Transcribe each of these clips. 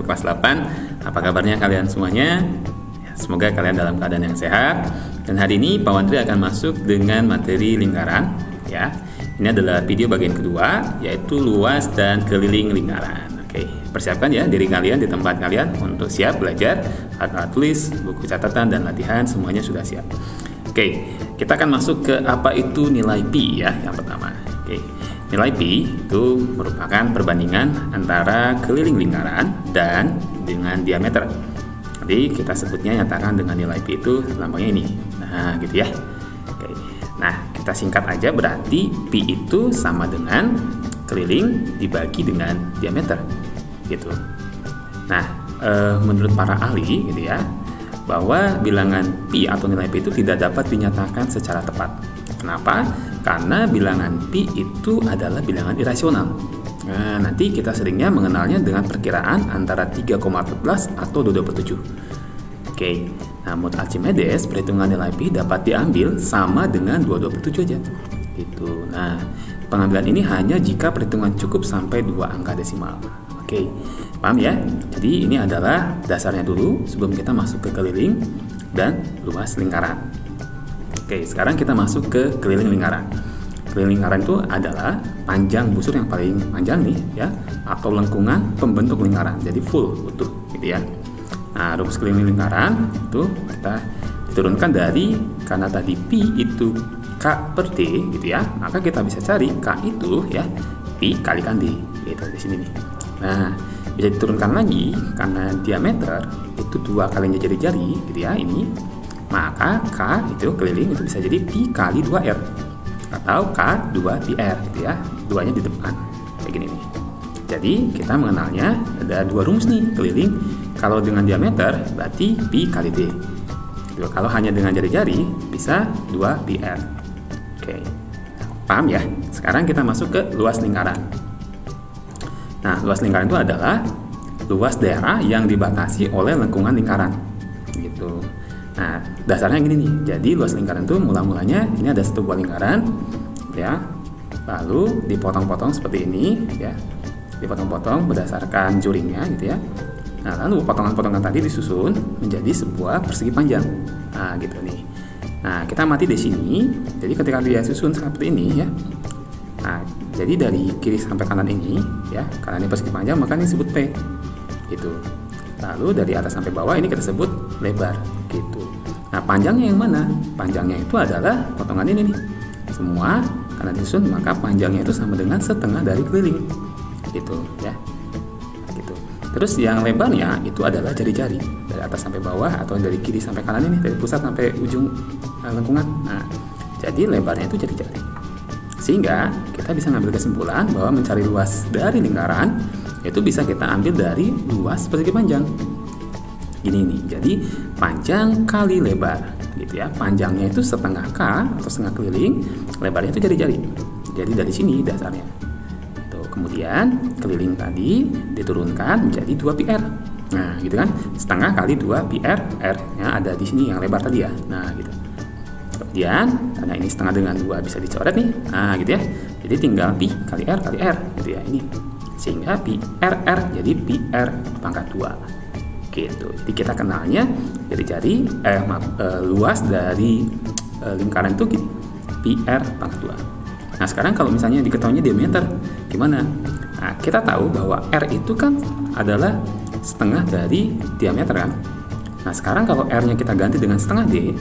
untuk kelas 8. Apa kabarnya kalian semuanya? Semoga kalian dalam keadaan yang sehat. Dan hari ini Pak Wandri akan masuk dengan materi lingkaran, ya. Ini adalah video bagian kedua, yaitu luas dan keliling lingkaran. Oke, persiapkan ya diri kalian di tempat kalian untuk siap belajar. Alat tulis, buku catatan, dan latihan semuanya sudah siap. Oke, kita akan masuk ke apa itu nilai pi ya, yang pertama. Oke, nilai pi itu merupakan perbandingan antara keliling lingkaran dan dengan diameter. Jadi kita sebutnya nyatakan dengan nilai pi itu lambangnya ini. Nah, gitu ya. Oke. Nah, kita singkat aja, berarti pi itu sama dengan keliling dibagi dengan diameter. Gitu. Nah, menurut para ahli gitu ya, bahwa bilangan pi atau nilai pi itu tidak dapat dinyatakan secara tepat. Kenapa? Karena bilangan pi itu adalah bilangan irasional. Nah, nanti kita seringnya mengenalnya dengan perkiraan antara 3,14 atau 2/7. Oke, nah menurut Archimedes perhitungan nilai pi dapat diambil sama dengan 2/7 aja. Gitu. Nah, pengambilan ini hanya jika perhitungan cukup sampai 2 angka desimal. Oke, paham ya? Jadi ini adalah dasarnya dulu sebelum kita masuk ke keliling dan luas lingkaran. Oke, sekarang kita masuk ke keliling lingkaran. Keliling lingkaran itu adalah panjang busur yang paling panjang nih ya, atau lengkungan pembentuk lingkaran. Jadi full utuh gitu ya. Nah, rumus keliling lingkaran itu kita diturunkan dari, karena tadi pi itu K per D gitu ya, maka kita bisa cari K itu ya pi kalikan D gitu di sini nih. Nah, bisa diturunkan lagi karena diameter itu 2 kalinya jari-jari gitu ya ini, maka K itu keliling itu bisa jadi pi kali 2R atau K 2πr gitu ya, 2-nya di depan kayak gini nih. Jadi kita mengenalnya ada 2 rumus nih keliling. Kalau dengan diameter berarti pi kali D. Kalau hanya dengan jari-jari bisa 2πr. Oke, paham ya? Sekarang kita masuk ke luas lingkaran. Nah, luas lingkaran itu adalah luas daerah yang dibatasi oleh lengkungan lingkaran. Gitu. Nah, dasarnya gini nih. Jadi luas lingkaran itu mula-mulanya ini ada satu buah lingkaran, ya. Lalu dipotong-potong seperti ini, ya. Dipotong-potong berdasarkan juringnya, gitu ya. Nah, lalu potongan-potongan tadi disusun menjadi sebuah persegi panjang. Nah, gitu nih. Nah, kita amati di sini. Jadi ketika dia susun seperti ini, ya. Nah, jadi dari kiri sampai kanan ini, ya, karena ini persegi panjang, maka ini disebut P, gitu. Lalu dari atas sampai bawah ini kita sebut lebar, gitu. Nah, panjangnya yang mana? Panjangnya itu adalah potongan ini nih. Semua karena disusun, maka panjangnya itu sama dengan setengah dari keliling, gitu, ya. Terus yang lebarnya itu adalah jari-jari dari atas sampai bawah atau dari kiri sampai kanan ini, dari pusat sampai ujung lengkungan. Nah, jadi lebarnya itu jari-jari. Sehingga kita bisa ngambil kesimpulan bahwa mencari luas dari lingkaran itu bisa kita ambil dari luas persegi panjang. Ini nih. Jadi panjang kali lebar, gitu ya. Panjangnya itu setengah K atau setengah keliling, lebarnya itu jari-jari. Jadi dari sini dasarnya. Kemudian keliling tadi diturunkan menjadi 2πr. Nah, gitu kan? Setengah kali 2πr, R-nya ada di sini yang lebar tadi ya. Nah, gitu. Kemudian karena ini setengah dengan 2 bisa dicoret nih. Nah, gitu ya. Jadi tinggal pi kali R kali R gitu ya ini. Sehingga pi R jadi πr pangkat 2. Gitu. Jadi kita kenalnya jari-jari luas dari lingkaran itu gini. πr pangkat 2. Nah, sekarang kalau misalnya diketahuinya diameter, gimana? Nah, kita tahu bahwa R itu kan adalah setengah dari diameter kan? Nah, sekarang kalau R-nya kita ganti dengan setengah D,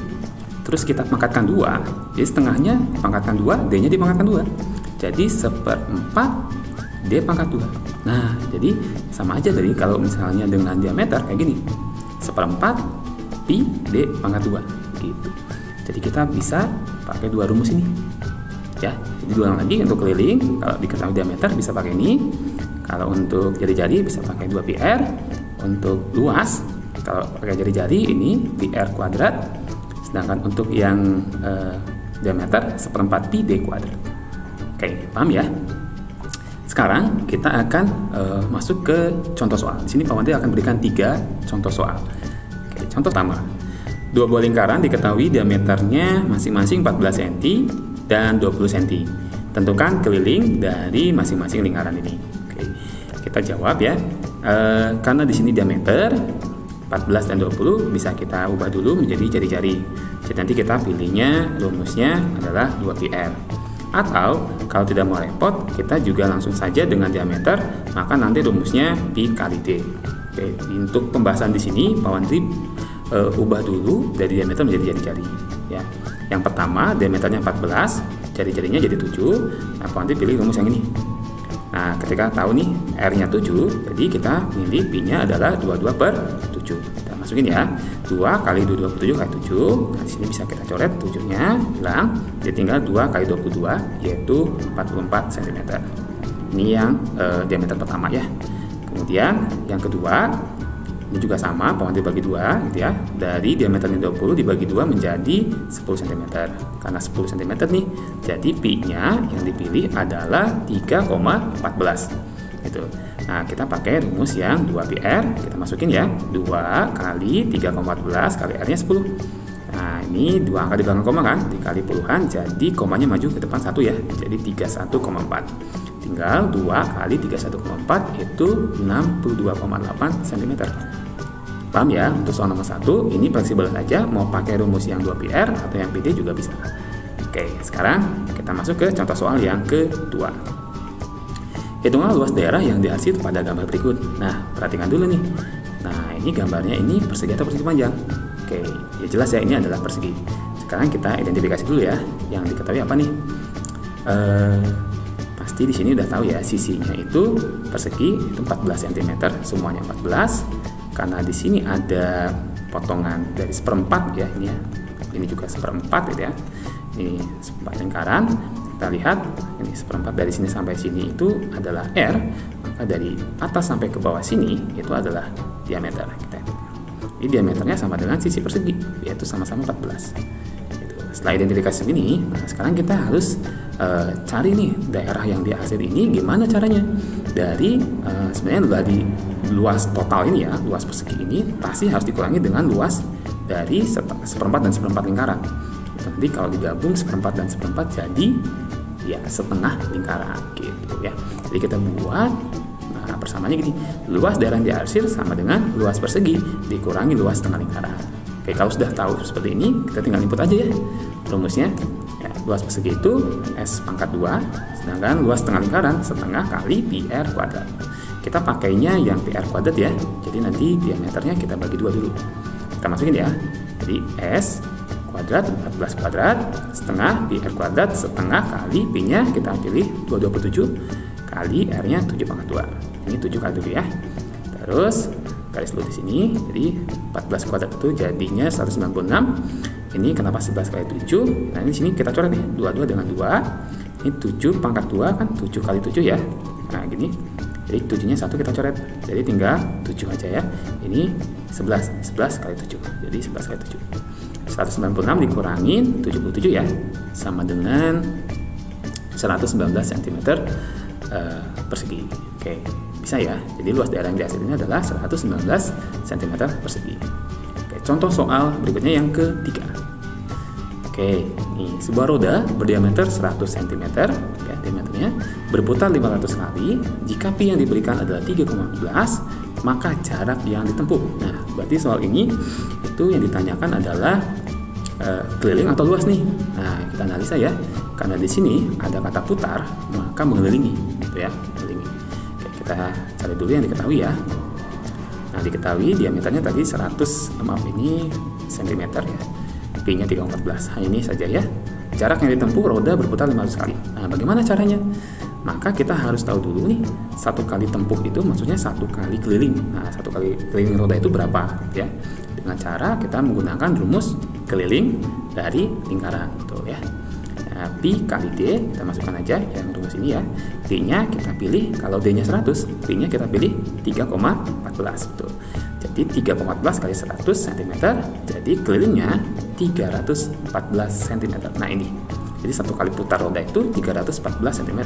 terus kita pangkatkan 2, jadi setengahnya pangkatkan 2, D-nya dipangkatkan 2. Jadi 1/4 D pangkat 2. Nah, jadi sama aja dari kalau misalnya dengan diameter kayak gini. 1/4 pi D pangkat 2 gitu. Jadi kita bisa pakai 2 rumus ini. Ya, jadi diulang lagi untuk keliling, kalau diketahui diameter bisa pakai ini. Kalau untuk jari-jari bisa pakai 2πr. Untuk luas, kalau pakai jari-jari ini πr kuadrat. Sedangkan untuk yang diameter 1/4 pi d kuadrat. Oke, paham ya? Sekarang kita akan masuk ke contoh soal. Di sini Pak Wandri akan berikan 3 contoh soal. Oke, contoh pertama. 2 buah lingkaran diketahui diameternya masing-masing 14 cm dan 20 cm. Tentukan keliling dari masing-masing lingkaran ini. Oke, kita jawab ya. Karena di sini diameter 14 dan 20 bisa kita ubah dulu menjadi jari-jari. Jadi nanti kita pilihnya rumusnya adalah 2πr. Atau kalau tidak mau repot, kita juga langsung saja dengan diameter, maka nanti rumusnya pi kali d. Oke, untuk pembahasan di sini Pak Wandri ubah dulu dari diameter menjadi jari-jari ya. Yang pertama diameternya 14, jari-jarinya jadi 7. Nah, Pak Wandri pilih rumus yang ini. Nah, ketika tahu nih R-nya 7, jadi kita milih P-nya adalah 22/7. Kita masukin ya, 2 kali 27 kali 7. Nah, di sini bisa kita coret 7-nya, hilang. Jadi tinggal 2 kali 22, yaitu 44 cm. Ini yang diameter pertama ya. Kemudian yang kedua, ini juga sama, Pak Wandri bagi 2 gitu ya. Dari diameternya 20 dibagi 2 menjadi 10 cm. Karena 10 cm nih, jadi Pi-nya yang dipilih adalah 3,14 gitu. Nah, kita pakai rumus yang 2πr, kita masukin ya. 2 kali 3,14 kali R-nya 10. Nah, ini 2 angka di belakang koma kan, dikali puluhan, jadi komanya maju ke depan 1 ya. Jadi 31,4. Tinggal 2 kali 31,4 itu 62,8 cm. Paham ya? Untuk soal nomor 1 ini fleksibel saja, mau pakai rumus yang 2πr atau yang PD juga bisa. Oke, sekarang kita masuk ke contoh soal yang kedua. Hitunglah luas daerah yang diarsir pada gambar berikut. Nah, perhatikan dulu nih. Nah, ini gambarnya ini persegi atau persegi panjang. Oke, ya jelas ya ini adalah persegi. Sekarang kita identifikasi dulu ya. Yang diketahui apa nih? Pasti di sini udah tahu ya, sisinya itu persegi itu 14 cm, semuanya 14. Karena di sini ada potongan dari 1/4 ya ini ya. Ini juga 1/4 gitu ya. Ini seperempat lingkaran. Kita lihat ini 1/4 dari sini sampai sini itu adalah R. Maka dari atas sampai ke bawah sini itu adalah diameter kita. Ini diameternya sama dengan sisi persegi, yaitu sama-sama 14. Setelah identifikasi ini, nah sekarang kita harus cari nih daerah yang diarsir ini gimana caranya. Dari sebenarnya dari luas total ini ya, luas persegi ini pasti harus dikurangi dengan luas dari 1/4 dan 1/4 lingkaran. Nanti kalau digabung 1/4 dan 1/4 jadi ya setengah lingkaran gitu ya. Jadi kita buat persamanya gini, luas daerah yang diarsir sama dengan luas persegi dikurangi luas setengah lingkaran. Oke, kalau sudah tahu seperti ini, kita tinggal input aja ya rumusnya. Ya, luas persegi itu S pangkat 2, sedangkan luas setengah lingkaran setengah kali PR kuadrat. Kita pakainya yang PR kuadrat ya, jadi nanti diameternya kita bagi 2 dulu. Kita masukin ya, jadi S kuadrat 14 kuadrat setengah PR kuadrat setengah kali P-nya kita pilih 227 kali R-nya 7 pangkat 2. Ini 7 kali dulu ya. Terus garis lurus di sini, jadi 14 kuadrat itu jadinya 196. Ini kenapa 11 kali 7? Nah, ini sini kita coret nih, 22 dengan 2. Ini 7 pangkat 2 kan 7 kali 7 ya. Nah, gini. Jadi 7-nya 1 kita coret. Jadi tinggal 7 aja ya. Ini 11 kali 7. Jadi 11 kali 7. 196 dikurangin 77 ya. Sama dengan 119 cm persegi. Oke, bisa ya. Jadi luas daerah yang diarsir ini adalah 119 cm persegi. Oke, contoh soal berikutnya yang ketiga. Oke, ini sebuah roda berdiameter 100 cm ya, diameternya berputar 500 kali. Jika Pi yang diberikan adalah 3,14, maka jarak yang ditempuh. Nah, berarti soal ini itu yang ditanyakan adalah keliling atau luas nih. Nah, kita analisa ya. Karena di sini ada kata putar, maka mengelilingi gitu ya, mengelilingi. Oke, kita cari dulu yang diketahui ya. Nah, diketahui diameternya tadi 100 cm ya. P-nya 3,14. Hanya ini saja ya. Jarak yang ditempuh roda berputar 500 kali. Nah, bagaimana caranya? Maka kita harus tahu dulu nih, 1 kali tempuh itu maksudnya 1 kali keliling. Nah, 1 kali keliling roda itu berapa gitu ya. Dengan cara kita menggunakan rumus keliling dari lingkaran betul ya. Nah, Pi kali D kita masukkan aja yang rumus ini ya. D-nya kita pilih, kalau D-nya 100, P-nya kita pilih 3,14 betul. Jadi 3,14 kali 100 cm, jadi kelilingnya 314 cm. Nah, ini. Jadi 1 kali putar roda itu 314 cm.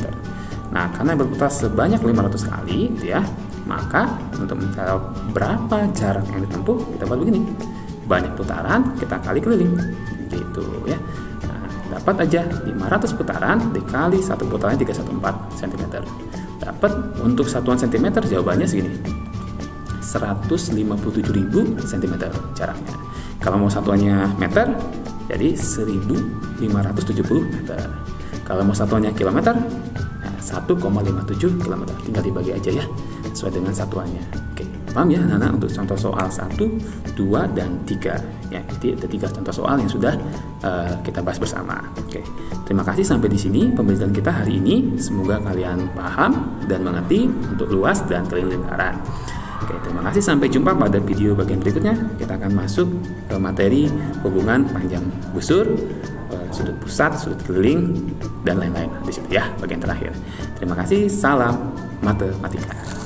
Nah, karena berputar sebanyak 500 kali gitu ya, maka untuk mencari berapa jarak yang ditempuh, kita buat begini. Banyak putaran, kita kali keliling. Gitu ya. Nah, dapat aja 500 putaran dikali 1 putarannya 314 cm. Dapat untuk satuan cm jawabannya segini. 157.000 cm jaraknya. Kalau mau satuannya meter, jadi 1.570 meter. Kalau mau satuannya kilometer, 1,57 km. Tinggal dibagi aja ya, sesuai dengan satuannya. Oke, paham ya anak-anak untuk contoh soal 1, 2, dan 3 ya. Jadi ada 3 contoh soal yang sudah kita bahas bersama. Oke, terima kasih sampai di sini pembelajaran kita hari ini. Semoga kalian paham dan mengerti untuk luas dan keliling lingkaran. Oke, terima kasih, sampai jumpa pada video bagian berikutnya. Kita akan masuk ke materi hubungan panjang busur, sudut pusat, sudut keliling, dan lain-lain di situ ya, bagian terakhir. Terima kasih, salam matematika.